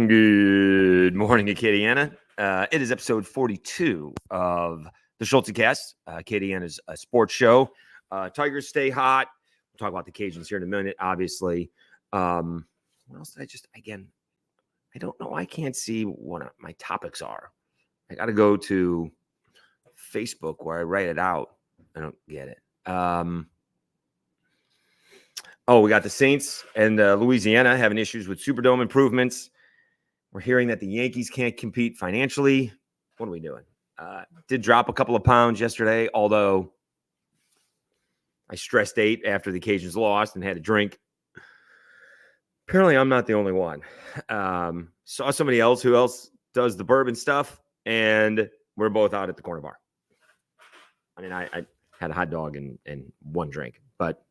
Good morning, Acadiana. It is episode 42 of the Schultz cast, Acadiana's sports show. Tigers Stay Hot. We'll talk about the Cajuns here in a minute, obviously. What else did I don't know. I can't see what my topics are. I got to go to Facebook where I write it out. I don't get it. We got the Saints and Louisiana having issues with Superdome improvements. We're hearing that the Yankees can't compete financially. What are we doing? Did drop a couple of pounds yesterday, although I stressed 8 after the Cajuns lost and had a drink. Apparently, I'm not the only one. Saw somebody else who else does the bourbon stuff, and we're both out at the corner bar. I mean, I had a hot dog and one drink, but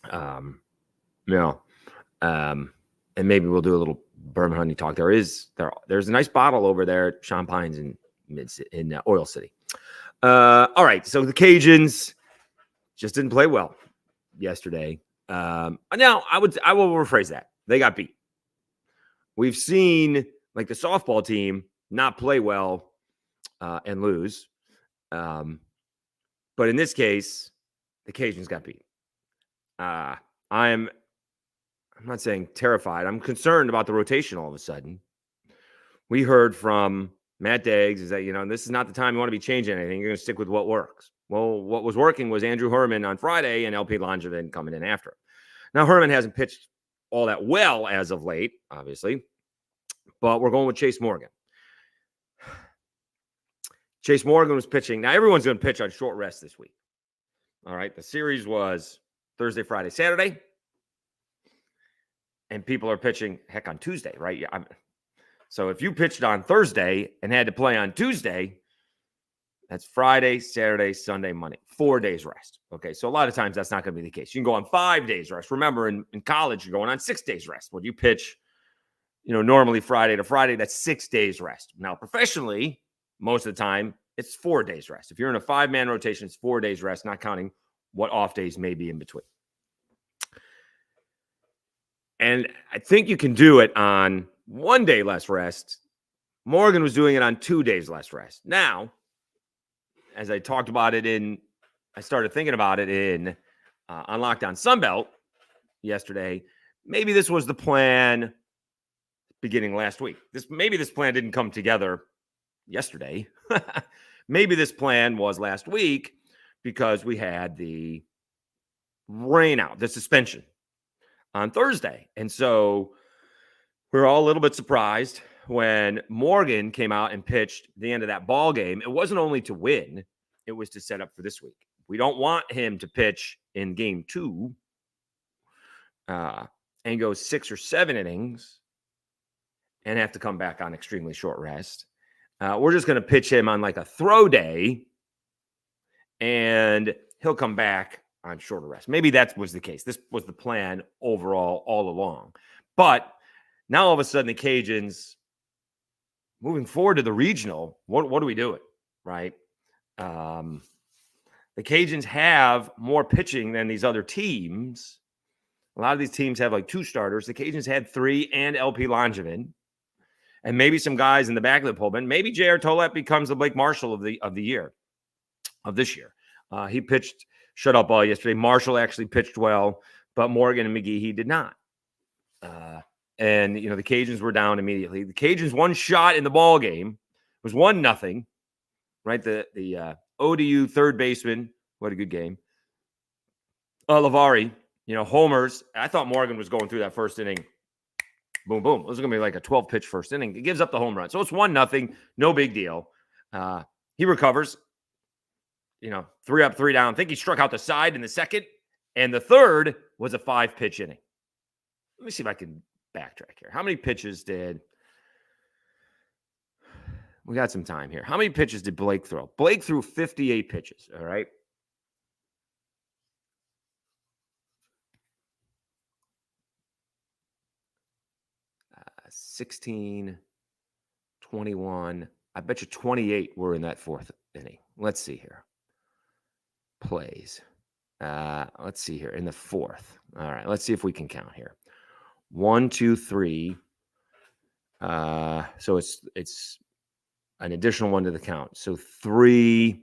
and maybe we'll do a little Bourbon Hunting talk. There's a nice bottle over there at Sean Pines in Oil City. All right, so the Cajuns just didn't play well yesterday. Now I will rephrase that. They got beat. We've seen like the softball team not play well and lose. But in this case, the Cajuns got beat. I'm not saying terrified. I'm concerned about the rotation all of a sudden. We heard from Matt Deggs is that, this is not the time you want to be changing anything. You're going to stick with what works. Well, what was working was Andrew Herman on Friday and LP Langevin coming in after him. Now, Herman hasn't pitched all that well as of late, obviously, but we're going with Chase Morgan. Chase Morgan was pitching. Now, everyone's going to pitch on short rest this week. All right. The series was Thursday, Friday, Saturday. And people are pitching, on Tuesday, right? Yeah. So if you pitched on Thursday and had to play on Tuesday, that's Friday, Saturday, Sunday, Monday. 4 days rest. Okay, so a lot of times that's not going to be the case. You can go on 5 days rest. Remember, in college, you're going on 6 days rest. When you pitch, normally Friday to Friday, that's 6 days rest. Now, professionally, most of the time, it's 4 days rest. If you're in a 5-man rotation, it's 4 days rest, not counting what off days may be in between. And I think you can do it on 1 day less rest. Morgan was doing it on 2 days less rest. Now, as I talked about it I started thinking about it on Lockdown Sunbelt yesterday. Maybe this was the plan beginning last week. Maybe this plan didn't come together yesterday. Maybe this plan was last week because we had the rain out, the suspension on Thursday. And so we were all a little bit surprised when Morgan came out and pitched the end of that ball game. It wasn't only to win, it was to set up for this week. We don't want him to pitch in game 2 and go 6 or 7 innings and have to come back on extremely short rest. We're just going to pitch him on like a throw day and he'll come back on shorter rest. Maybe that was the case. This was the plan overall all along. But now all of a sudden the Cajuns moving forward to the regional, what are we doing? Right? The Cajuns have more pitching than these other teams. A lot of these teams have like 2 starters. The Cajuns had 3 and LP Langevin. And maybe some guys in the back of the pulpit. Maybe J.R. Tollett becomes the Blake Marshall of this year. He pitched shutout ball yesterday. Marshall actually pitched well, but Morgan and McGee, he did not. And the Cajuns were down immediately. The Cajuns one shot in the ball game. It was 1-0. Right, the ODU third baseman. What a good game. Lavari, homers. I thought Morgan was going through that first inning. Boom, boom. It was going to be like a 12-pitch first inning. It gives up the home run. So it's 1-0. No big deal. He recovers. 3 up, 3 down. I think he struck out the side in the second. And the third was a 5-pitch inning. Let me see if I can backtrack here. How many pitches did... We got some time here. How many pitches did Blake throw? Blake threw 58 pitches, all right? 16, 21. I bet you 28 were in that 4th inning. Let's see here. Plays. Let's see here in the 4th. All right, let's see if we can count here. 1, 2, 3, So it's an additional one to the count. So 3,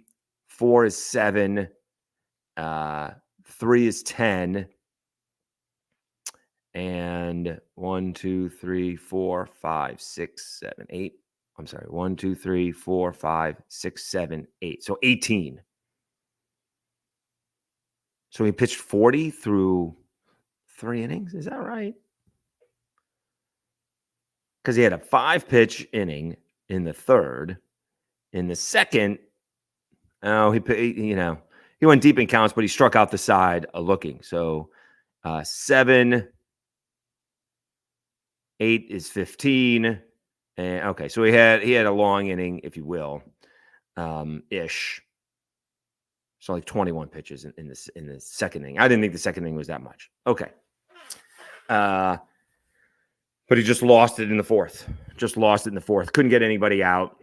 4 is 7, 3 is 10, and 1, 2, 3, 4, 5, 6, 7, 8. I'm sorry, 1, 2, 3, 4, 5, 6, 7, 8. So 18. So he pitched 40 through 3 innings. Is that right? Because he had a 5-pitch inning in the third. In the second, he went deep in counts, but he struck out the side looking. So 7, 8 is 15. And okay, so he had a long inning, if you will, ish. So like 21 pitches in the second inning. I didn't think the second inning was that much. Okay. But he just lost it in the fourth. Couldn't get anybody out.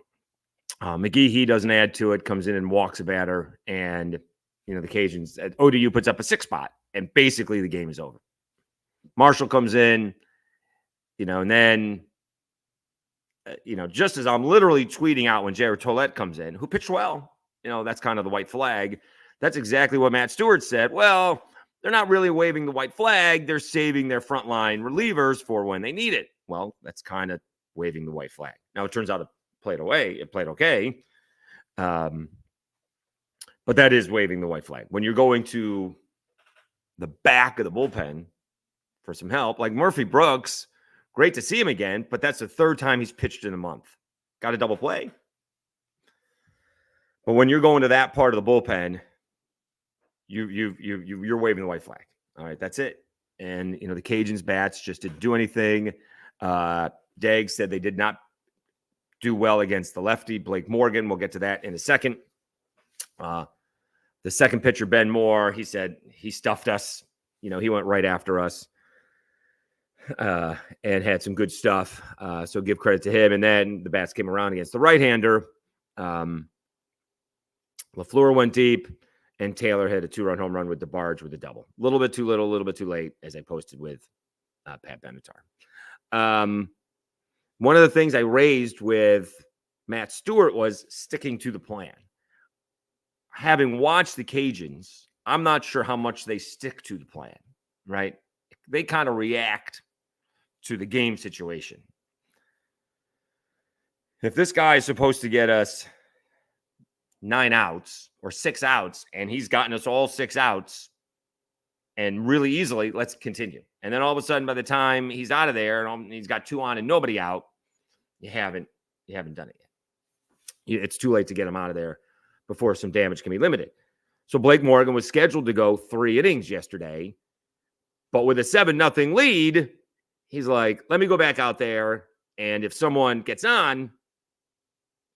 McGehee doesn't add to it, comes in and walks a batter. And, the Cajuns, ODU puts up a 6-spot. And basically the game is over. Marshall comes in, and then, just as I'm literally tweeting out when Jared Tollett comes in, who pitched well, that's kind of the white flag. That's exactly what Matt Stewart said. Well, they're not really waving the white flag. They're saving their frontline relievers for when they need it. Well, that's kind of waving the white flag. Now, it turns out it played okay. But that is waving the white flag. When you're going to the back of the bullpen for some help, like Murphy Brooks, great to see him again, but that's the third time he's pitched in a month. Got a double play. But when you're going to that part of the bullpen, you're waving the white flag. All right, that's it. And the Cajuns bats just didn't do anything. Dagg said they did not do well against the lefty Blake Morgan. We'll get to that in a second. The second pitcher, Ben Moore, he said he stuffed us. He went right after us and had some good stuff. So give credit to him. And then the bats came around against the right-hander. LaFleur went deep, and Taylor hit a 2-run home run with DeBarge with a double. A little bit too little, a little bit too late, as I posted with Pat Benatar. One of the things I raised with Matt Stewart was sticking to the plan. Having watched the Cajuns, I'm not sure how much they stick to the plan, right? They kind of react to the game situation. If this guy is supposed to get us 9 outs or 6 outs, and he's gotten us all 6 outs and really easily, let's continue. And then all of a sudden, by the time he's out of there and he's got 2 on and nobody out, you haven't done it yet. It's too late to get him out of there before some damage can be limited. So Blake Morgan was scheduled to go 3 innings yesterday, but with a 7-0 lead, he's like, let me go back out there, and if someone gets on,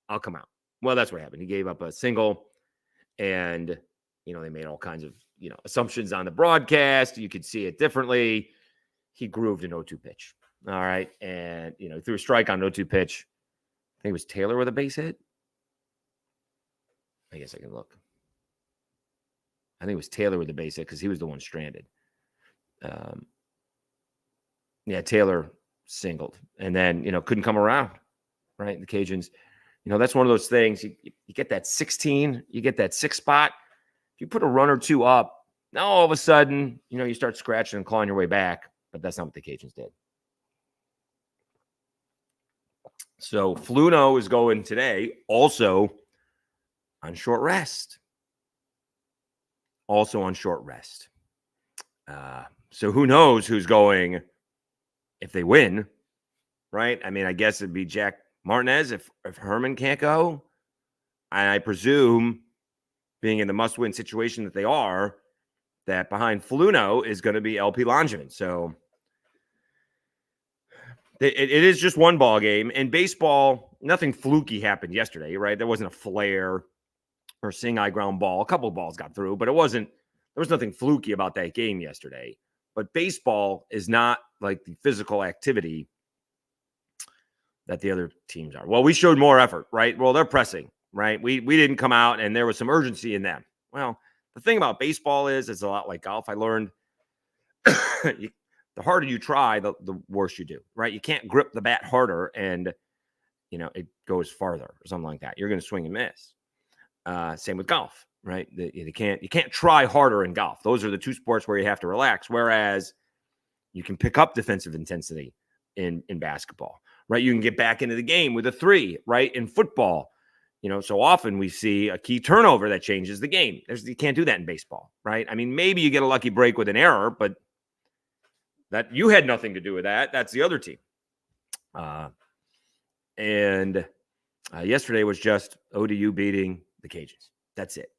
I'll come out. Well, that's what happened. He gave up a single, and, they made all kinds of, assumptions on the broadcast. You could see it differently. He grooved an 0-2 pitch. All right. And, threw a strike on an 0-2 pitch. I think it was Taylor with a base hit. I guess I can look. I think it was Taylor with the base hit because he was the one stranded. Taylor singled and then, couldn't come around, right? The Cajuns, that's one of those things. You get that 16, you get that 6 spot. If you put a run or 2 up, now all of a sudden, you start scratching and clawing your way back, but that's not what the Cajuns did. So Fluno is going today also on short rest. So who knows who's going if they win, right? I mean, I guess it'd be Jack Martinez if Herman can't go. And I presume, being in the must-win situation that they are, that behind Fluno is going to be LP Langevin. So it is just one ball game. In baseball, nothing fluky happened yesterday, right? There wasn't a flare or sing-eye ground ball. A couple of balls got through, but there was nothing fluky about that game yesterday. But baseball is not like the physical activity that the other teams are. Well, we showed more effort, right? Well, they're pressing, right? We didn't come out, and there was some urgency in them. Well, the thing about baseball is it's a lot like golf. I learned the harder you try, the worse you do, right? You can't grip the bat harder and, it goes farther or something like that. You're going to swing and miss. Same with golf, right? You can't try harder in golf. Those are the two sports where you have to relax. Whereas you can pick up defensive intensity in basketball, right? You can get back into the game with a three, right? In football, so often we see a key turnover that changes the game. You can't do that in baseball, right? I mean, maybe you get a lucky break with an error, but that you had nothing to do with that. That's the other team. Yesterday was just ODU beating the Cajuns. That's it.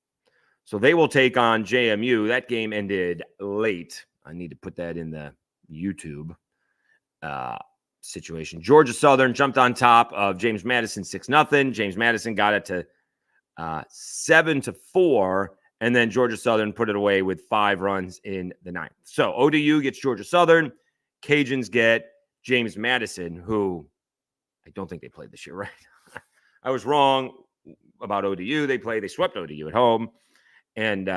So they will take on JMU. That game ended late. I need to put that in the YouTube situation. Georgia Southern jumped on top of James Madison 6-0. James Madison got it to 7-4, and then Georgia Southern put it away with 5 runs in the 9th. So ODU gets Georgia Southern. Cajuns get James Madison, who I don't think they played this year, right? I was wrong about ODU. They swept ODU at home. And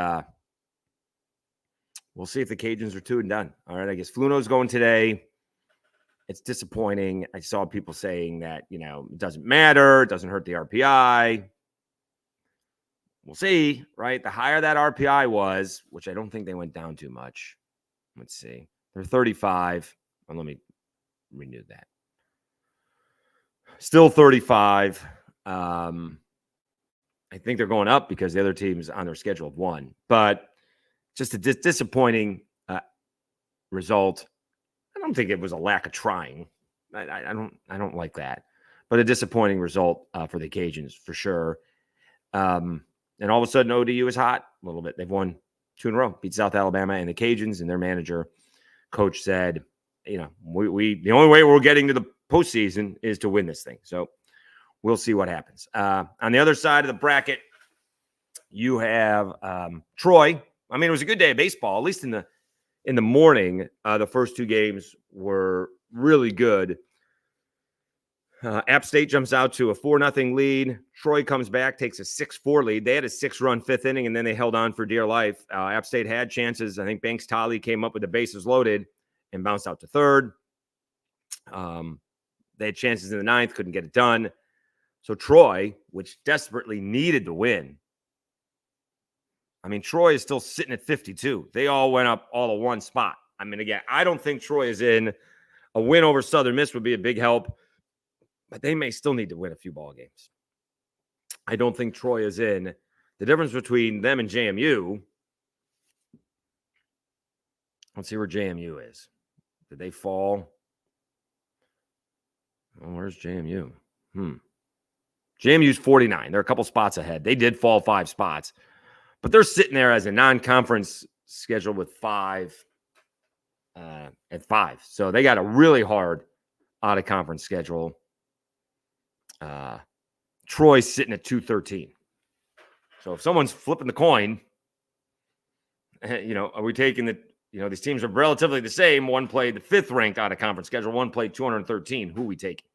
we'll see if the Cajuns are 2-done. All right, I guess Fluno's going today. It's disappointing. I saw people saying that, it doesn't matter. It doesn't hurt the RPI. We'll see, right? The higher that RPI was, which I don't think they went down too much. Let's see. They're 35. Well, let me renew that. Still 35. I think they're going up because the other teams on their schedule have won. But just a disappointing result. I don't think it was a lack of trying. I don't like that. But a disappointing result for the Cajuns for sure. And all of a sudden, ODU is hot a little bit. They've won 2 in a row, beat South Alabama and the Cajuns, and their coach said, we the only way we're getting to the postseason is to win this thing. So we'll see what happens. On the other side of the bracket, you have Troy. I mean, it was a good day of baseball, at least in the morning. The first 2 games were really good. App State jumps out to a 4-0 lead. Troy comes back, takes a 6-4 lead. They had a 6-run 5th inning, and then they held on for dear life. App State had chances. I think Banks Tolly came up with the bases loaded and bounced out to third. They had chances in the 9th, couldn't get it done. So Troy, which desperately needed the win. I mean, Troy is still sitting at 52. They all went up all to one spot. I mean, again, I don't think Troy is in. A win over Southern Miss would be a big help, but they may still need to win a few ball games. I don't think Troy is in. The difference between them and JMU, let's see where JMU is. Did they fall? Oh, where's JMU? JMU's 49. They're a couple spots ahead. They did fall 5 spots, but they're sitting there as a non-conference schedule with 5 at 5. So they got a really hard out-of-conference schedule. Troy's sitting at 213. So if someone's flipping the coin, are we taking these teams are relatively the same. One played the 5th ranked out of conference schedule. One played 213. Who we taking?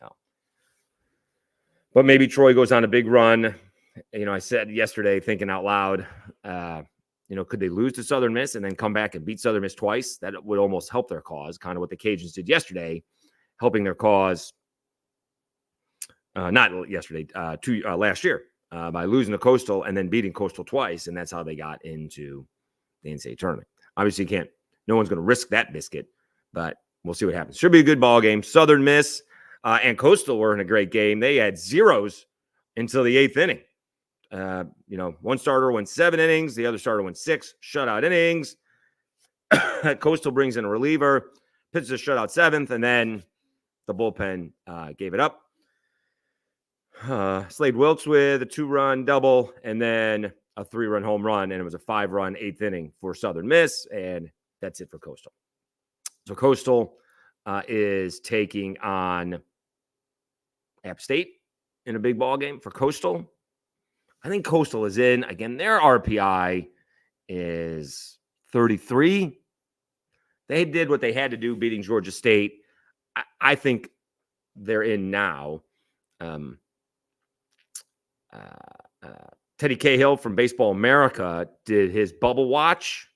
No. But maybe Troy goes on a big run. I said yesterday, thinking out loud, could they lose to Southern Miss and then come back and beat Southern Miss twice? That would almost help their cause, kind of what the Cajuns did yesterday, helping their cause. Not yesterday, last year, by losing to Coastal and then beating Coastal twice, and that's how they got into the NCAA tournament. Obviously, no one's going to risk that biscuit, but we'll see what happens. Should be a good ball game. Southern Miss and Coastal were in a great game. They had zeros until the 8th inning. One starter went 7 innings, the other starter went 6 shutout innings. Coastal brings in a reliever, pitches a shutout 7th, and then the bullpen gave it up. Slade Wilkes with a 2-run double and then a 3-run home run, and it was a 5-run 8th inning for Southern Miss, and that's it for Coastal. So Coastal is taking on App State in a big ball game for Coastal. I think Coastal is in. Again, their RPI is 33. They did what they had to do, beating Georgia State. I think they're in now. Teddy Cahill from Baseball America did his bubble watch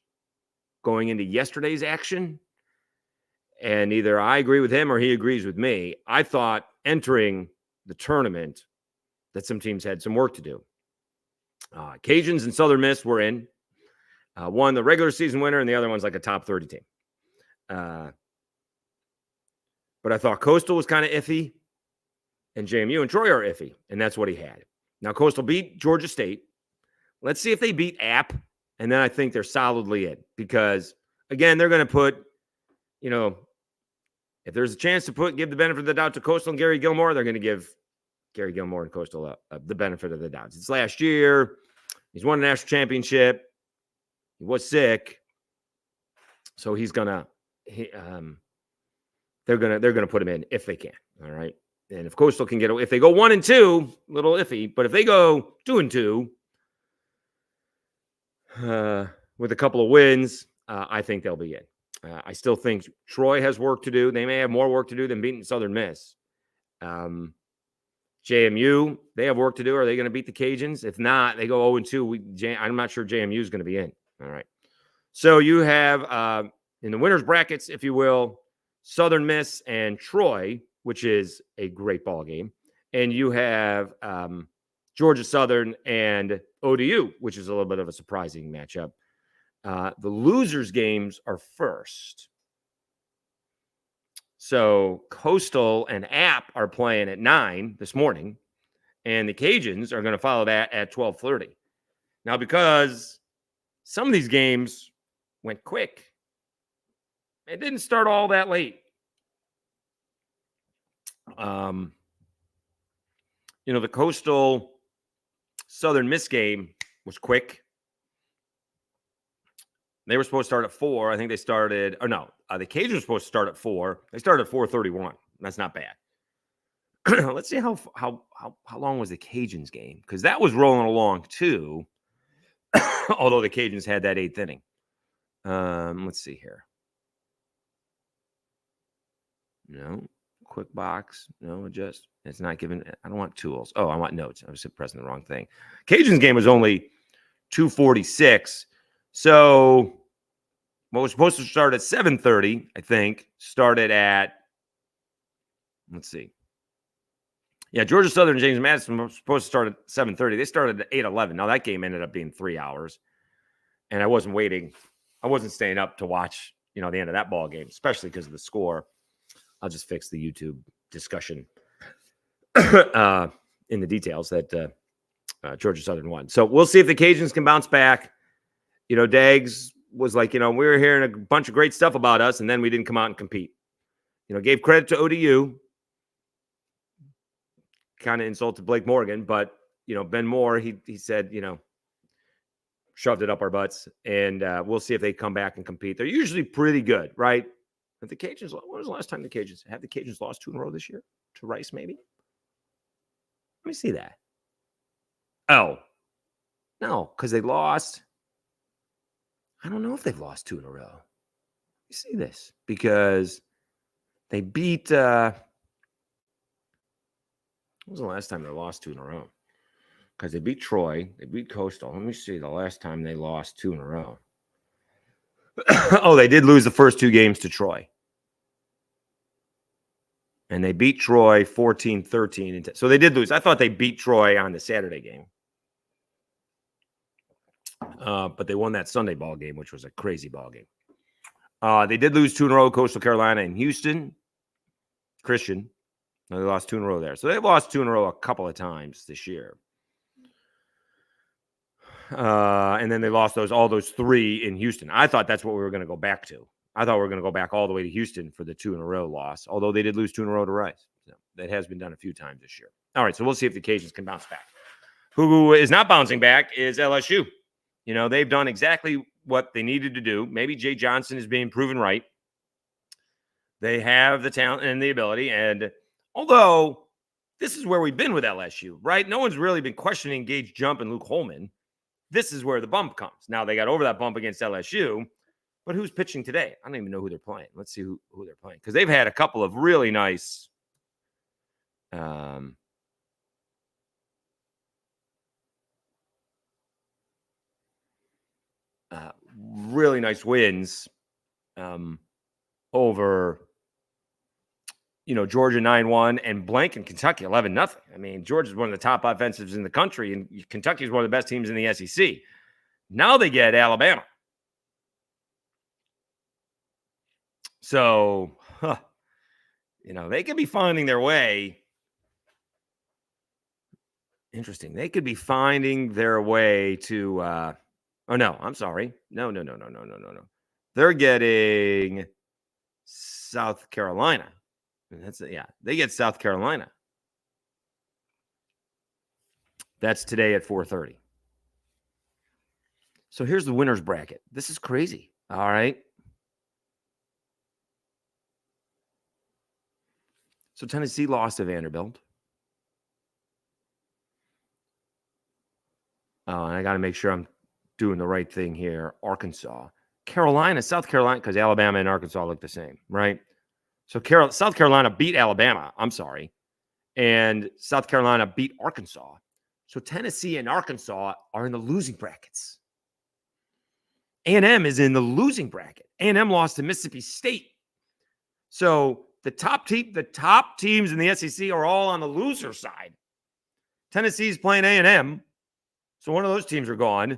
going into yesterday's action. and either I agree with him or he agrees with me. I thought entering the tournament that some teams had some work to do. Cajuns and Southern Miss were in. One, the regular season winner, and the other one's like a top 30 team. But I thought Coastal was kind of iffy, and JMU and Troy are iffy, and that's what he had. Now, Coastal beat Georgia State. Let's see if they beat App, and then I think they're solidly in because, again, they're going to put, if there's a chance to give the benefit of the doubt to Coastal and Gary Gilmore, they're going to give Gary Gilmore and Coastal the benefit of the doubt. It's last year. He's won a national championship. He was sick. So he's going to they're gonna put him in if they can. All right. And if Coastal can if they go 1-2, a little iffy, but if they go 2-2 with a couple of wins, I think they'll be in. I still think Troy has work to do. They may have more work to do than beating Southern Miss. JMU, they have work to do. Are they going to beat the Cajuns? If not, they go 0-2. I'm not sure JMU is going to be in. All right. So you have in the winners brackets, if you will, Southern Miss and Troy, which is a great ball game. And you have Georgia Southern and ODU, which is a little bit of a surprising matchup. The losers games are first. So Coastal and App are playing at 9 this morning, and the Cajuns are going to follow that at 12:30. Now, because some of these games went quick, it didn't start all that late. The Coastal Southern Miss game was quick. They were supposed to start at 4. I think they started, or no, the Cajuns were supposed to start at 4. They started at 4:31. That's not bad. Let's see how long was the Cajuns game, because that was rolling along too. Although the Cajuns had that 8th inning. Let's see here. No, quick box. No, adjust. It's not given. I don't want tools. Oh, I want notes. I was pressing the wrong thing. Cajuns game was only 2:46. So what was supposed to start at 7:30, I think, started at, let's see. Yeah, Georgia Southern and James Madison were supposed to start at 7:30. They started at 8:11. Now, that game ended up being 3 hours. And I wasn't waiting. I wasn't staying up to watch, the end of that ball game, especially because of the score. I'll just fix the YouTube discussion in the details that Georgia Southern won. So we'll see if the Cajuns can bounce back. Daggs was like, we were hearing a bunch of great stuff about us, and then we didn't come out and compete. Gave credit to ODU. Kind of insulted Blake Morgan, but, Ben Moore, he said, shoved it up our butts, and we'll see if they come back and compete. They're usually pretty good, right? But the Cajuns, when was the last time the Cajuns lost 2 in a row this year? To Rice, maybe? Let me see that. Oh, no, because they lost. I don't know if they've lost 2 in a row. Let me see this, because they beat, when was the last time they lost 2 in a row? Because they beat Troy, they beat Coastal. Let me see the last time they lost 2 in a row. Oh, they did lose the first 2 games to Troy. And they beat Troy 14-13. So they did lose. I thought they beat Troy on the Saturday game. But they won that Sunday ball game, which was a crazy ball game. They did lose 2 in a row, Coastal Carolina and Houston. Christian. No, they lost 2 in a row there. So they've lost 2 in a row a couple of times this year. And then they lost all those 3 in Houston. I thought that's what we were going to go back to. I thought we were going to go back all the way to Houston for the 2 in a row loss, although they did lose 2 in a row to Rice. So that has been done a few times this year. All right, so we'll see if the Cajuns can bounce back. Who is not bouncing back is LSU. They've done exactly what they needed to do. Maybe Jay Johnson is being proven right. They have the talent and the ability. And although this is where we've been with LSU, right? No one's really been questioning Gage Jump and Luke Holman. This is where the bump comes. Now, they got over that bump against LSU, but who's pitching today? I don't even know who they're playing. Let's see who they're playing, because they've had a couple of really nice wins over Georgia 9-1 and blanking Kentucky 11-0. I mean, Georgia's one of the top offensives in the country, and Kentucky is one of the best teams in the SEC. Now they get Alabama. So, they could be finding their way. Interesting. They could be finding their way to oh no, I'm sorry. No. They're getting South Carolina. They get South Carolina. That's today at 4:30. So here's the winner's bracket. This is crazy. All right. So Tennessee lost to Vanderbilt. Oh, and I got to make sure I'm doing the right thing here. Arkansas, Carolina, South Carolina, because Alabama and Arkansas look the same, right? So South Carolina beat Alabama. I'm sorry. And South Carolina beat Arkansas. So Tennessee and Arkansas are in the losing brackets. A&M is in the losing bracket. A&M lost to Mississippi State. So the top teams in the SEC are all on the loser side. Tennessee's playing A&M. So one of those teams are gone.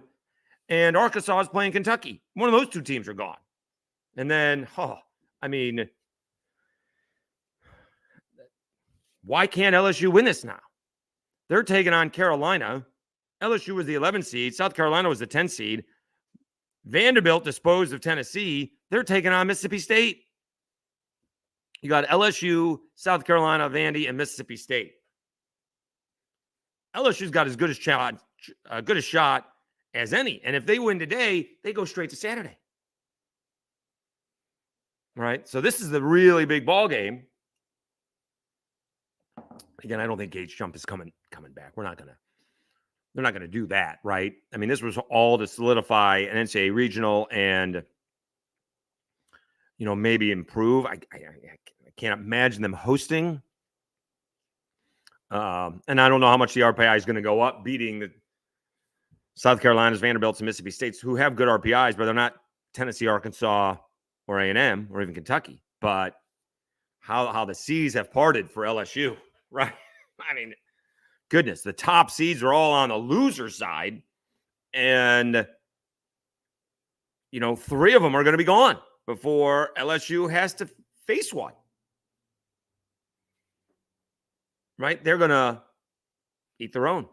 And Arkansas is playing Kentucky. One of those two teams are gone. And then, why can't LSU win this now? They're taking on Carolina. LSU was the 11 seed. South Carolina was the 10 seed. Vanderbilt disposed of Tennessee. They're taking on Mississippi State. You got LSU, South Carolina, Vandy, and Mississippi State. LSU's got as good a shot as any. And if they win today, they go straight to Saturday. All right. So this is the really big ball game. Again, I don't think Gage Jump is coming back. They're not gonna do that, right? I mean, this was all to solidify an NCAA regional and maybe improve. I can't imagine them hosting. And I don't know how much the RPI is going to go up, beating the South Carolina's, Vanderbilt's, and Mississippi States, who have good RPIs, but they're not Tennessee, Arkansas, or A&M, or even Kentucky. But how the seas have parted for LSU, right? I mean, goodness, the top seeds are all on the loser side, and 3 of them are going to be gone before LSU has to face one. Right? They're going to eat their own.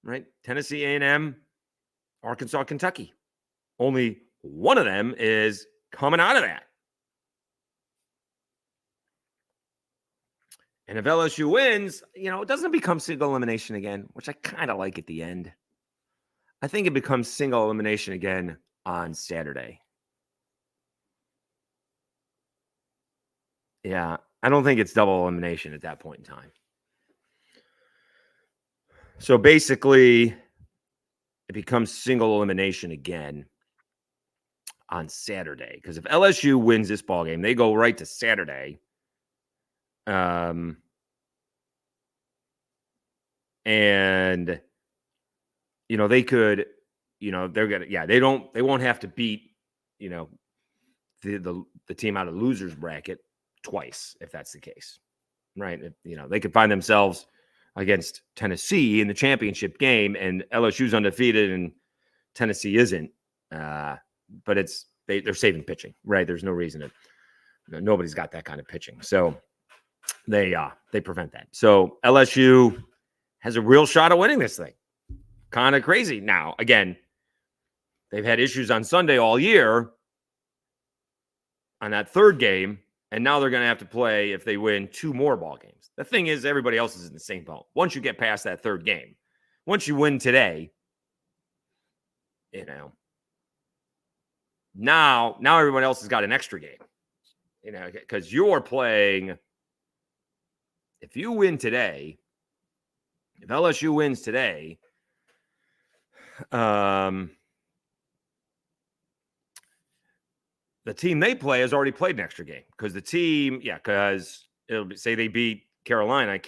Right? Tennessee, A&M, Arkansas, Kentucky. Only one of them is coming out of that. And if LSU wins, it doesn't become single elimination again, which I kind of like at the end. I think it becomes single elimination again on Saturday. Yeah, I don't think it's double elimination at that point in time. So basically, it becomes single elimination again on Saturday. Because if LSU wins this ballgame, they go right to Saturday. And they could, they're gonna, they won't have to beat, the team out of losers bracket twice if that's the case, right? They could find themselves against Tennessee in the championship game, and LSU's undefeated and Tennessee isn't. But they're saving pitching, right? There's no reason to. Nobody's got that kind of pitching, so they prevent that. So LSU has a real shot at winning this thing. Kind of crazy. Now, again, they've had issues on Sunday all year on that third game, and now they're going to have to play if they win 2 more ball games. The thing is, everybody else is in the same boat. Once you get past that third game, once you win today, now everyone else has got an extra game, because you're playing. If you win today, if LSU wins today, the team they play has already played an extra game, because because it'll be, say they beat Carolina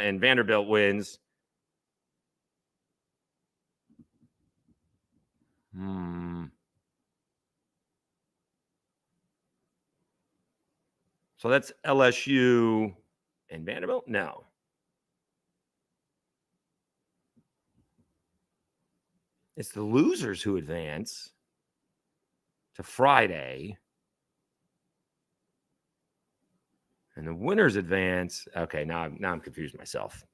and Vanderbilt wins. So that's LSU and Vanderbilt? No. It's the losers who advance to Friday. And the winners advance. Okay, now I'm confused myself.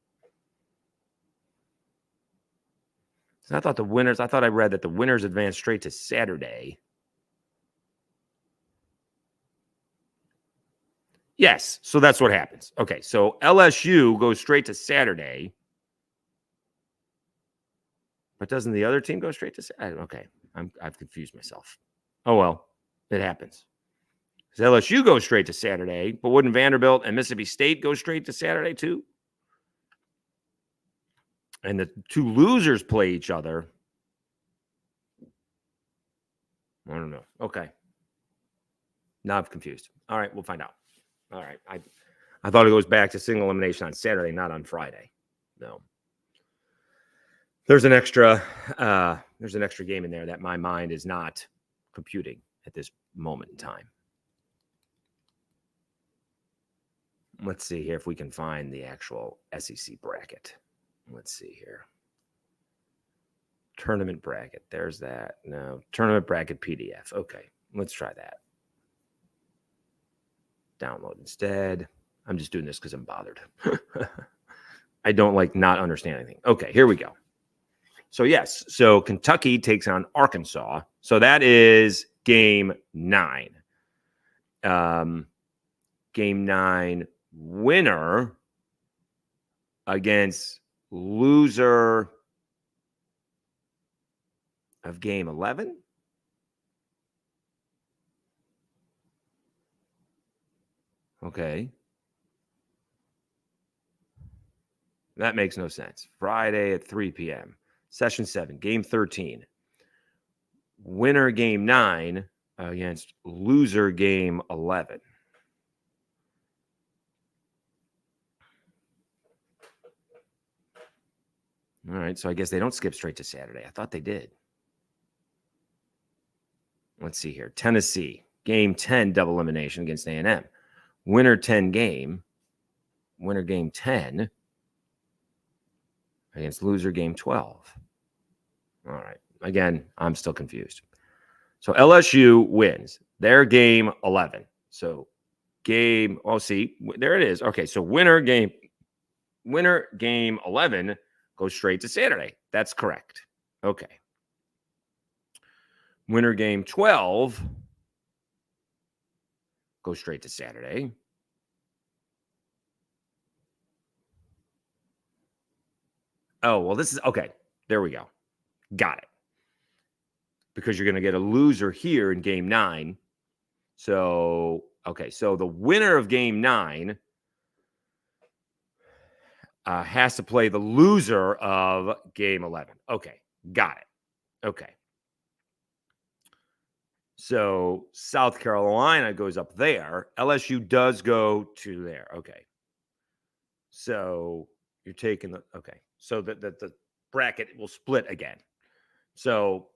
So I thought I read that the winners advance straight to Saturday. Yes, so that's what happens. Okay, so LSU goes straight to Saturday. But doesn't the other team go straight to Saturday? Okay, I've confused myself. Oh, well, it happens. Because LSU goes straight to Saturday, but wouldn't Vanderbilt and Mississippi State go straight to Saturday too? And the two losers play each other. I don't know. Okay. Now I'm confused. All right, we'll find out. All right. I thought it goes back to single elimination on Saturday, not on Friday. No. There's an extra game in there that my mind is not computing at this moment in time. Let's see here if we can find the actual SEC bracket. Let's see here. Tournament bracket. There's that. No, tournament bracket PDF. Okay, let's try that. Download instead. I'm just doing this because I'm bothered. I don't like not understand anything. Okay, here we go. So yes, so Kentucky takes on Arkansas. So that is game 9. Game 9 winner against loser of game 11. Okay. That makes no sense. Friday at 3 p.m. Session 7, game 13. Winner game 9 against loser game 11. All right, so I guess they don't skip straight to Saturday. I thought they did. Let's see here. Tennessee, game 10, double elimination against A&M. Winner 10 game. Winner game 10 against loser game 12. All right. Again, I'm still confused. So LSU wins their game 11. So there it is. Okay, so winner game 11 goes straight to Saturday. That's correct. Okay. Winner game 12 goes straight to Saturday. Oh, well, this is okay. There we go. Got it. Because you're going to get a loser here in game 9. So, okay. So the winner of game 9 has to play the loser of game 11. Okay. Got it. Okay. So South Carolina goes up there. LSU does go to there. Okay. So you're taking the, okay. So the bracket will split again. So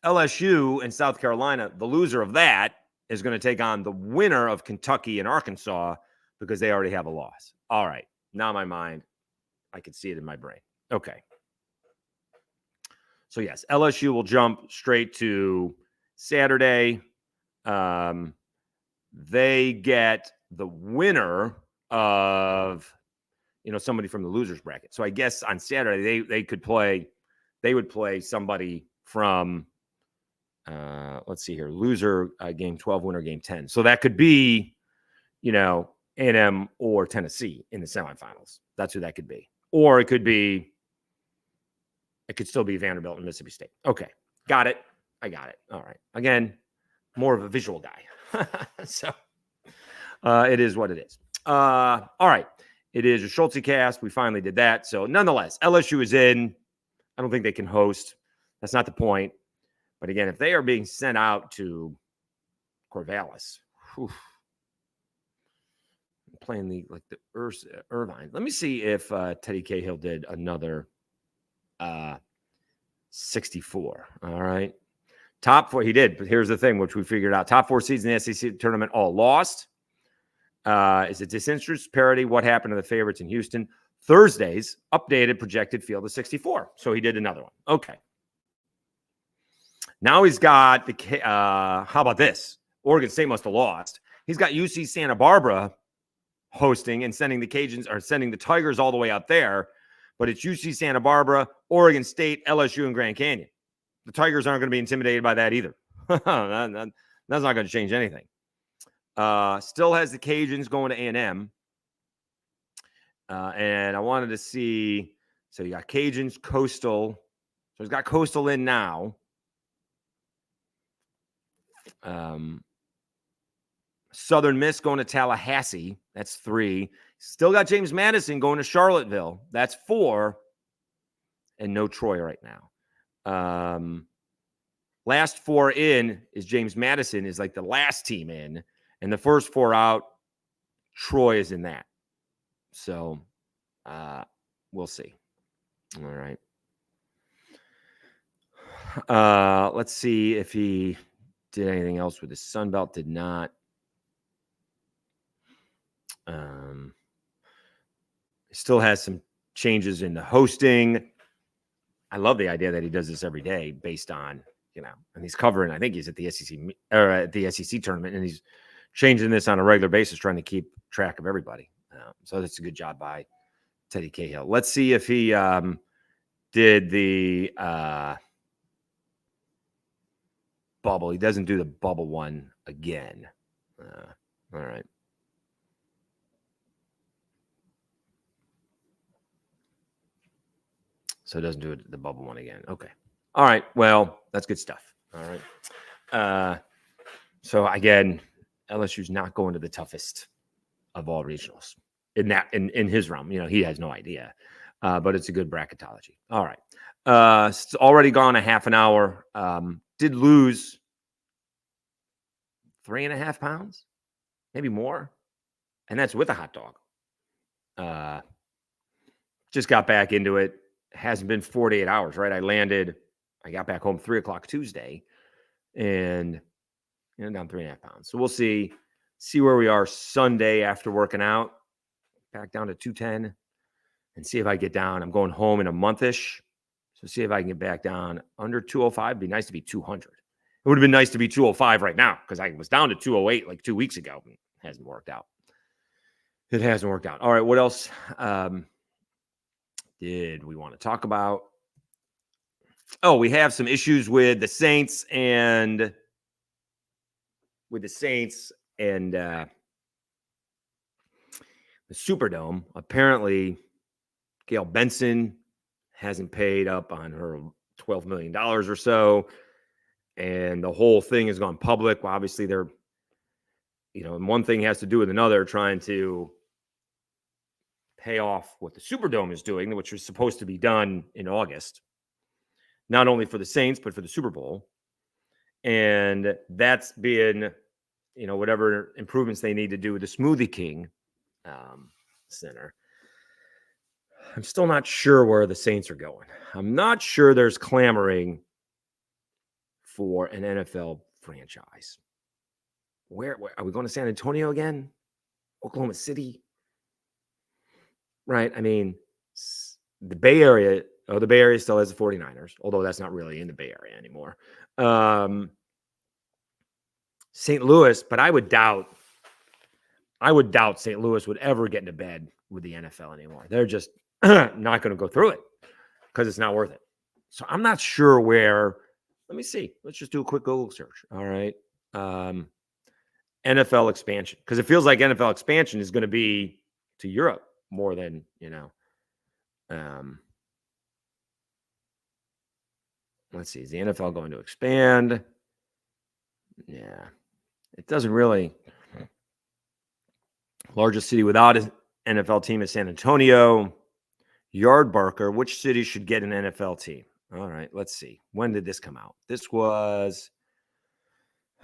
LSU and South Carolina, the loser of that is going to take on the winner of Kentucky and Arkansas because they already have a loss. All right. Now my mind, I can see it in my brain. Okay. So yes, LSU will jump straight to Saturday. They get the winner of, somebody from the losers bracket. So I guess on Saturday they would play somebody from, let's see here, loser game 12, winner game 10. So that could be, A&M or Tennessee in the semifinals. That's who that could be. Or it could still be Vanderbilt and Mississippi State. Okay. Got it. I got it. All right. Again, more of a visual guy. So it is what it is. All right. It is a Schultz cast. We finally did that. So nonetheless, LSU is in. I don't think they can host. That's not the point. But again, if they are being sent out to Corvallis, playing the Irvine. Let me see if Teddy Cahill did another 64. All right. Top 4, he did. But here's the thing, which we figured out. Top 4 seeds in the SEC tournament all lost. Is it disinterest parity? What happened to the favorites in Houston? Thursday's updated projected field of 64. So he did another one. Okay. Now he's got the, how about this? Oregon State must have lost. He's got UC Santa Barbara hosting and sending the Cajuns or sending the Tigers all the way out there. But it's UC Santa Barbara, Oregon State, LSU, and Grand Canyon. The Tigers aren't going to be intimidated by that either. That's not going to change anything. Still has the Cajuns going to A&M. And I wanted to see, so you got Cajuns, Coastal. So he's got Coastal in now. Southern Miss going to Tallahassee. That's 3. Still got James Madison going to Charlottesville. That's 4. And no Troy right now. Last 4 in is James Madison is like the last team in. And the first 4 out, Troy is in that. So we'll see. All right. Let's see if he did anything else with his Sunbelt. Did not. Still has some changes in the hosting. I love the idea that he does this every day based on, and he's covering, I think he's at the SEC or at the SEC tournament, and he's changing this on a regular basis, trying to keep track of everybody. So that's a good job by Teddy Cahill. Let's see if he did the bubble. He doesn't do the bubble one again. All right. So it doesn't do the bubble one again. Okay. All right. Well, that's good stuff. All right. So again, LSU's not going to the toughest of all regionals in his realm. He has no idea, but it's a good bracketology. All right. It's already gone a half an hour. Did lose 3.5 pounds, maybe more. And that's with a hot dog. Just got back into it. Hasn't been 48 hours, right? I got back home 3:00 Tuesday and down 3.5 pounds. So we'll see where we are Sunday after working out, back down to 210 and see if I get down. I'm going home in a month-ish. So see if I can get back down under 205. It'd be nice to be 200. It would have been nice to be 205 right now because I was down to 208 like 2 weeks ago. It hasn't worked out. All right. What else did we want to talk about? Oh, we have some issues with the Saints and the Superdome. Apparently, Gail Benson hasn't paid up on her $12 million or so. And the whole thing has gone public. Well, obviously, they're, and one thing has to do with another, trying to pay off what the Superdome is doing, which was supposed to be done in August, not only for the Saints, but for the Super Bowl. And that's been, whatever improvements they need to do with the Smoothie King Center. I'm still not sure where the Saints are going. I'm not sure there's clamoring for an NFL franchise. Where are we going to San Antonio again? Oklahoma City? Right. I mean, the Bay Area still has the 49ers, although that's not really in the Bay Area anymore. St. Louis, but I would doubt St. Louis would ever get into bed with the NFL anymore. They're just not going to go through it because it's not worth it. So I'm not sure where. Let me see. Let's just do a quick Google search. All right. NFL expansion, because it feels like NFL expansion is going to be to Europe more than, let's see. Is the NFL going to expand? Yeah. It doesn't really. Largest city without an NFL team is San Antonio. Yardbarker, which city should get an NFL team? All right, let's see. When did this come out? This was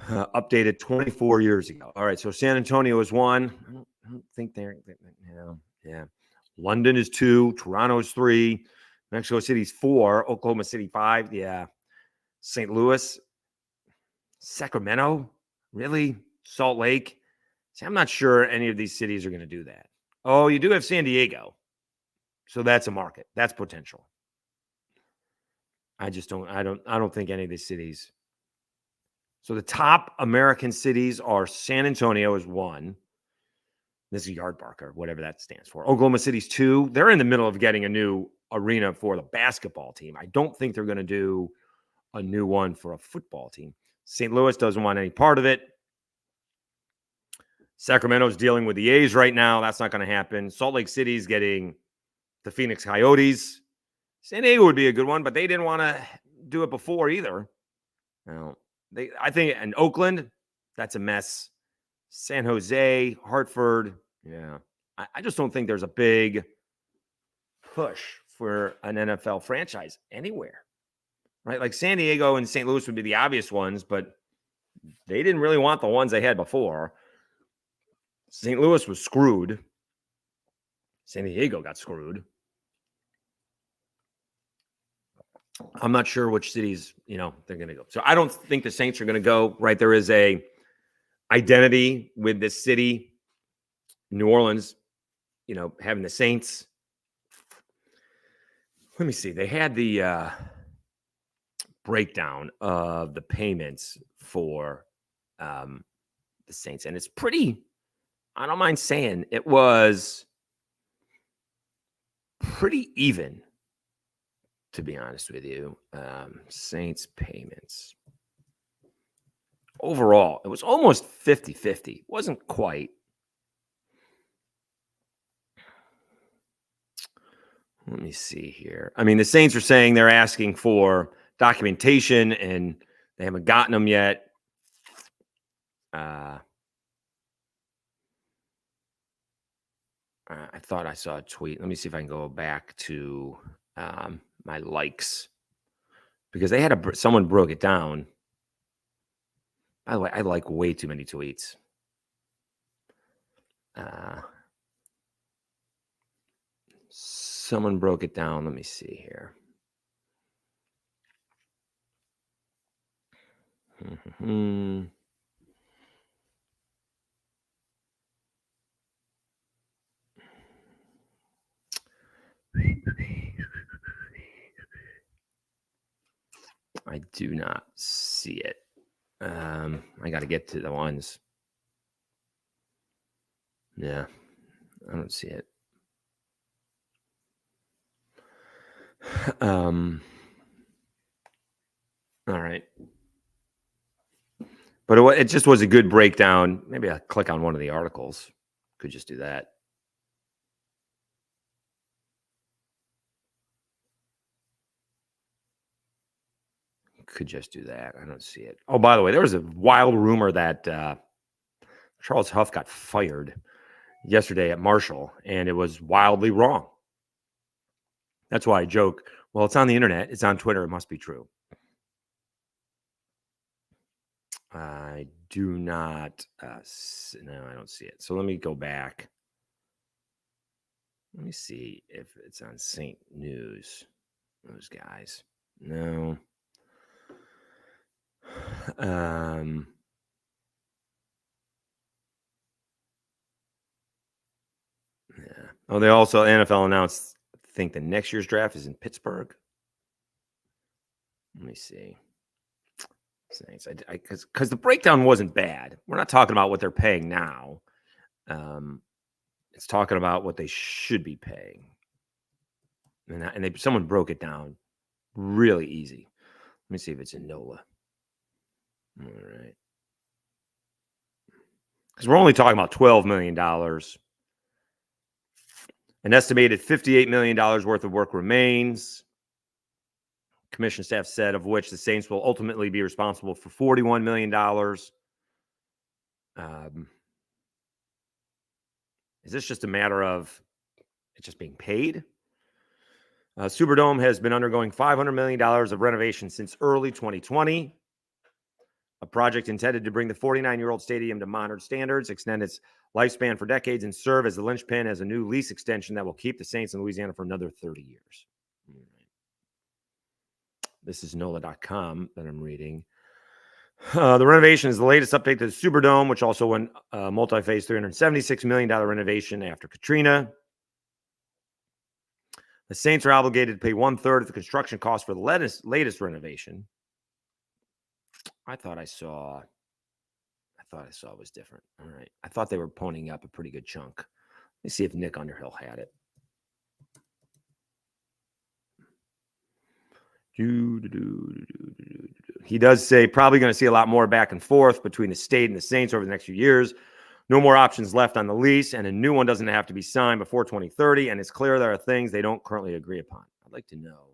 updated 24 years ago. All right, so San Antonio is 1. I don't think they're, yeah. London is 2. Toronto is 3. Mexico City's 4. Oklahoma City 5. Yeah. St. Louis. Sacramento. Really? Salt Lake. See, I'm not sure any of these cities are going to do that. Oh, you do have San Diego. So that's a market. That's potential. I don't think any of these cities. So the top American cities are San Antonio is 1. This is Yardbark or whatever that stands for. Oklahoma City's 2. They're in the middle of getting a new arena for the basketball team. I don't think they're going to do a new one for a football team. St. Louis doesn't want any part of it. Sacramento's dealing with the A's right now. That's not going to happen. Salt Lake City's getting the Phoenix Coyotes. San Diego would be a good one, but they didn't want to do it before either. Now, I think, and Oakland, that's a mess. San Jose, Hartford, yeah. I just don't think there's a big push for an NFL franchise anywhere, right? Like San Diego and St. Louis would be the obvious ones, but they didn't really want the ones they had before. St. Louis was screwed. San Diego got screwed. I'm not sure which cities, they're going to go. So I don't think the Saints are going to go, right? There is a identity with this city, New Orleans, having the Saints. Let me see. They had the breakdown of the payments for the Saints, and it's pretty, I don't mind saying, it was pretty even, to be honest with you. Saints payments. Overall, it was almost 50-50. It wasn't quite. Let me see here. I mean, the Saints are saying they're asking for documentation, and they haven't gotten them yet. I thought I saw a tweet. Let me see if I can go back to my likes, because they had someone broke it down. By the way, I like way too many tweets. Someone broke it down. Let me see here. I do not see it. I got to get to the ones. Yeah, I don't see it. All right. But it just was a good breakdown. Maybe I'll click on one of the articles. Could just do that. Could just do that. I don't see it. Oh, by the way, there was a wild rumor that Charles Huff got fired yesterday at Marshall, and it was wildly wrong. That's why I joke, well, it's on the internet. It's on Twitter. It must be true. I do not. No, I don't see it. So let me go back. Let me see if it's on St. News. Those guys. No. Yeah. Oh, they also, NFL announced, I think the next year's draft is in Pittsburgh. Let me see. Saints, because the breakdown wasn't bad. We're not talking about what they're paying now. It's talking about what they should be paying. And someone broke it down really easy. Let me see if it's in NOLA. All right. Because we're only talking about $12 million. An estimated $58 million worth of work remains. Commission staff said, of which the Saints will ultimately be responsible for $41 million. Is this just a matter of it just being paid? Superdome has been undergoing $500 million of renovation since early 2020. A project intended to bring the 49-year-old stadium to modern standards, extend its lifespan for decades, and serve as the linchpin as a new lease extension that will keep the Saints in Louisiana for another 30 years. This is NOLA.com that I'm reading. The renovation is the latest update to the Superdome, which also went multi-phase $376 million renovation after Katrina. The Saints are obligated to pay 1/3 of the construction cost for the latest renovation. I thought I saw it was different. All right. I thought they were ponying up a pretty good chunk. Let me see if Nick Underhill had it. He does say probably going to see a lot more back and forth between the state and the Saints over the next few years. No more options left on the lease, and a new one doesn't have to be signed before 2030. And it's clear there are things they don't currently agree upon. I'd like to know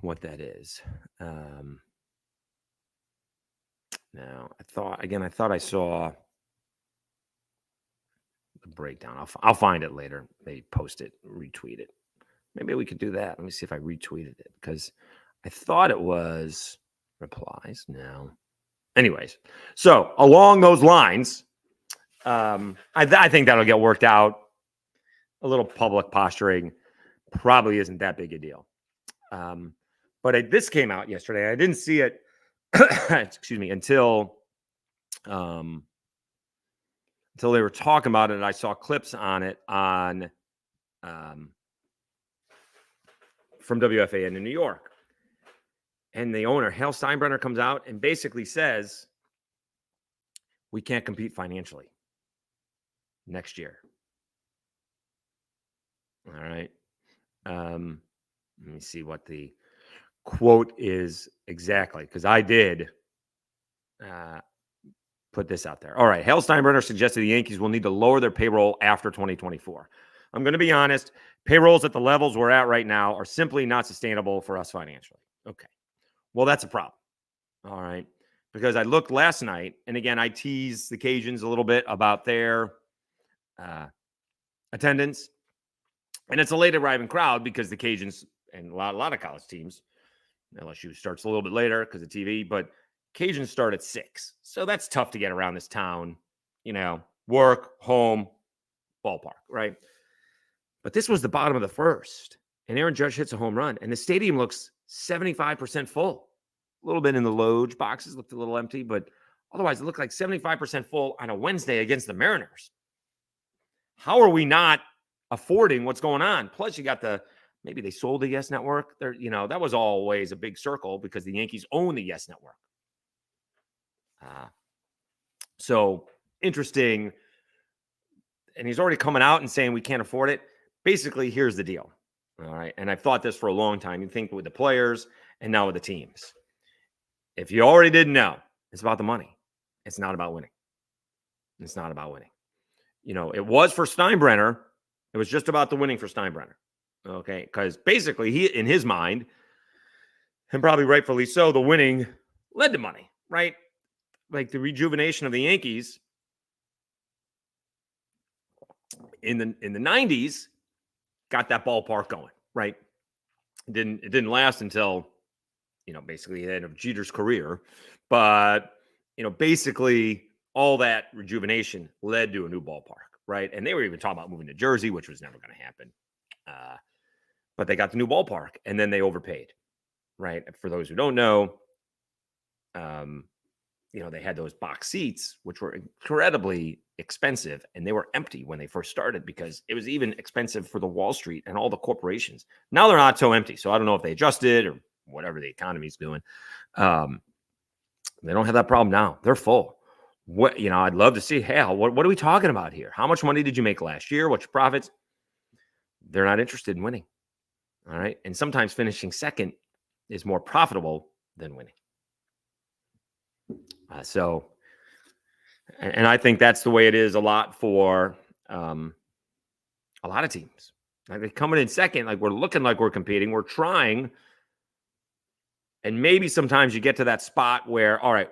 what that is. Now, I thought I saw the breakdown. I'll find it later. Maybe post it, retweet it. Maybe we could do that. Let me see if I retweeted it because I thought it was replies. No. Anyways, so along those lines, I think that'll get worked out. A little public posturing probably isn't that big a deal. But this came out yesterday. I didn't see it, excuse me, until they were talking about it. And I saw clips on it from WFAN in New York. And the owner, Hal Steinbrenner, comes out and basically says, we can't compete financially next year. All right. Let me see what the quote is exactly, because I did put this out there. All right. Hal Steinbrenner suggested the Yankees will need to lower their payroll after 2024. I'm going to be honest. Payrolls at the levels we're at right now are simply not sustainable for us financially. Okay. Well, that's a problem. All right. Because I looked last night, and again, I teased the Cajuns a little bit about their attendance. And it's a late arriving crowd because the Cajuns and a lot of college teams, LSU starts a little bit later because of TV, but Cajuns start at 6. So that's tough to get around this town, work, home, ballpark, right? But this was the bottom of the first, and Aaron Judge hits a home run, and the stadium looks 75% full. A little bit in the loge boxes looked a little empty, but otherwise it looked like 75% full on a Wednesday against the Mariners. How are we not affording what's going on? Plus, you got maybe they sold the Yes Network. That was always a big circle because the Yankees own the Yes Network. So interesting. And he's already coming out and saying we can't afford it. Basically, here's the deal. All right. And I've thought this for a long time. You think with the players and now with the teams. If you already didn't know, it's about the money. It's not about winning. It's not about winning. It was for Steinbrenner. It was just about the winning for Steinbrenner. Okay. Because basically, he, in his mind, and probably rightfully so, the winning led to money, right? Like the rejuvenation of the Yankees in the 90s got that ballpark going, right? It didn't last until, basically the end of Jeter's career. But, basically all that rejuvenation led to a new ballpark, right? And they were even talking about moving to Jersey, which was never going to happen. But they got the new ballpark and then they overpaid, right? For those who don't know, they had those box seats, which were incredibly expensive, and they were empty when they first started because it was even expensive for the Wall Street and all the corporations. Now they're not so empty. So I don't know if they adjusted or whatever the economy's doing. They don't have that problem now. They're full. I'd love to see, Hal, what are we talking about here? How much money did you make last year? What's your profits? They're not interested in winning. All right. And sometimes finishing second is more profitable than winning. And I think that's the way it is a lot for a lot of teams. Like they're coming in second, like we're looking like we're competing, we're trying. And maybe sometimes you get to that spot where, all right,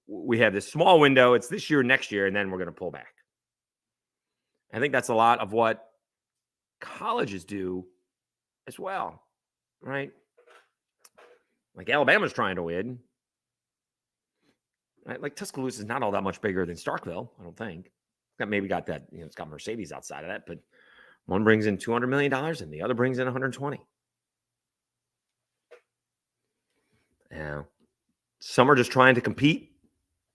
we have this small window, it's this year, next year, and then we're going to pull back. I think that's a lot of what colleges do as well, right? Like Alabama's trying to win. Right? Like Tuscaloosa is not all that much bigger than Starkville, I don't think. Maybe got that, it's got Mercedes outside of that, but one brings in $200 million and the other brings in 120. Yeah. Some are just trying to compete,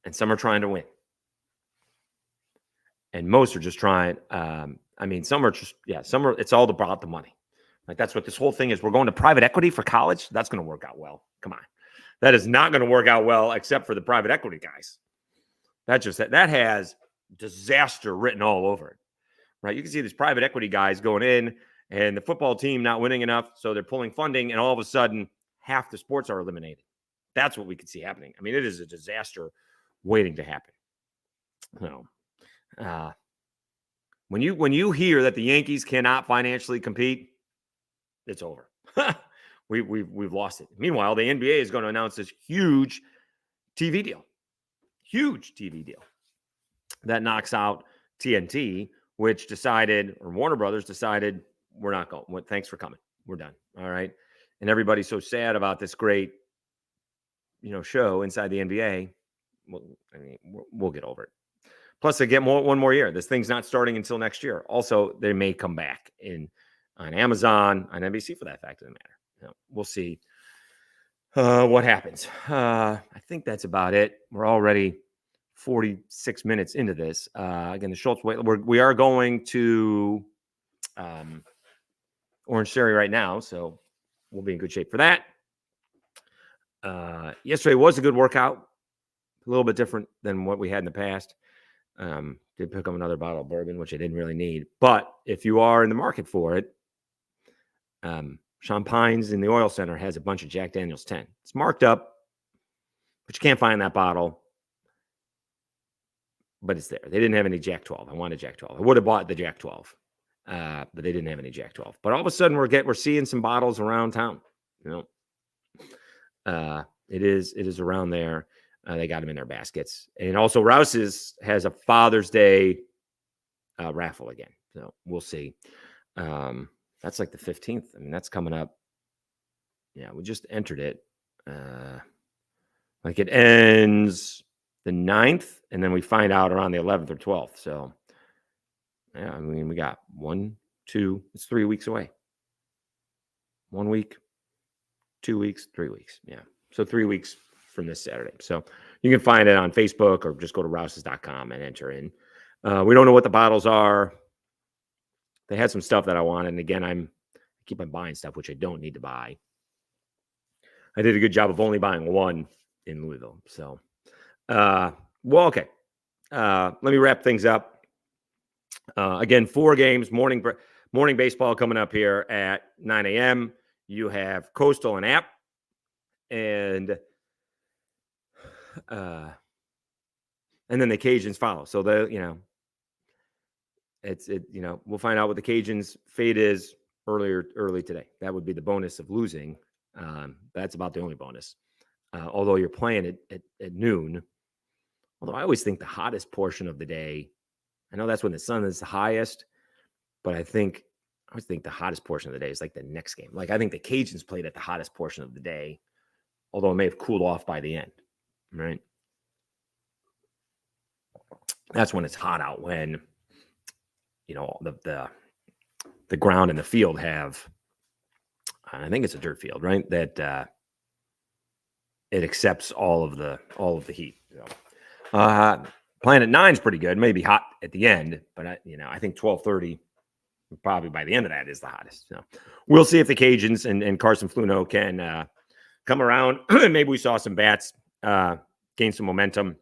and some are trying to win. And most are just trying. Some are just, it's all about the money. Like, that's what this whole thing is. We're going to private equity for college. That's going to work out well. Come on. That is not going to work out well, except for the private equity guys. That has disaster written all over it, right? You can see these private equity guys going in, and the football team not winning enough, so they're pulling funding, and all of a sudden, half the sports are eliminated. That's what we could see happening. I mean, it is a disaster waiting to happen. So, when you hear that the Yankees cannot financially compete, it's over. We've lost it. Meanwhile, the NBA is going to announce this huge TV deal that knocks out TNT, which decided, or Warner Brothers decided, we're not going. Well, thanks for coming. We're done. All right. And everybody's so sad about this great, show inside the NBA. Well, we'll get over it. Plus, they get one more year. This thing's not starting until next year. Also, they may come back on Amazon, on NBC for that fact of the matter. We'll see what happens. I think that's about it. We're already 46 minutes into this. Again, the Schultz, we are going to Orange Theory right now, so we'll be in good shape for that. Yesterday was a good workout, a little bit different than what we had in the past. Did pick up another bottle of bourbon, which I didn't really need. But if you are in the market for it, Sean Pines in the Oil Center has a bunch of Jack Daniel's 10. It's marked up, but you can't find that bottle. But it's there. They didn't have any Jack 12. I wanted Jack 12. I would have bought the Jack 12, but they didn't have any Jack 12. But all of a sudden, we're seeing some bottles around town. It is around there. They got them in their baskets. And also, Rouse's has a Father's Day raffle again. So we'll see. That's like the 15th. I mean, that's coming up. Yeah, we just entered it. Like, it ends the 9th, and then we find out around the 11th or 12th. So, yeah, I mean, we got 1, 2, it's 3 weeks away. 1 week, 2 weeks, 3 weeks. Yeah. So 3 weeks from this Saturday. So you can find it on Facebook or just go to rouses.com and enter in. We don't know what the bottles are. They had some stuff that I wanted. And again, I keep on buying stuff, which I don't need to buy. I did a good job of only buying one in Louisville. So, okay. Let me wrap things up. Again, 4 games, morning baseball coming up here at 9 a.m. You have Coastal and App, and then the Cajuns follow. So we'll find out what the Cajuns' fate is early today. That would be the bonus of losing. That's about the only bonus. Although you're playing at noon. Although I always think the hottest portion of the day, I know that's when the sun is the highest, but I always think the hottest portion of the day is like the next game. Like, I think the Cajuns played at the hottest portion of the day, although it may have cooled off by the end, right? That's when it's hot out, when, the ground and the field have, I think it's a dirt field, right? That it accepts all of the heat. So, playing at 9 is pretty good. Maybe hot at the end, but I think 12:30 probably by the end of that is the hottest. So we'll see if the Cajuns and Carson Fluno can come around. Maybe we saw some bats gain some momentum,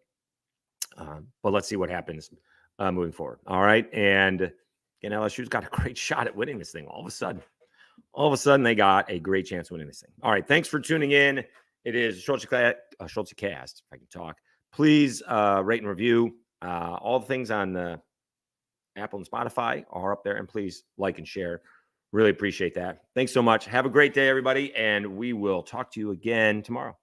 but let's see what happens moving forward. All right, and again, LSU's got a great shot at winning this thing. All of a sudden, they got a great chance of winning this thing. All right, thanks for tuning in. It is Schultz Cast, if I can talk. Please rate and review. All the things on the Apple and Spotify are up there, and please like and share. Really appreciate that. Thanks so much. Have a great day, everybody, and we will talk to you again tomorrow.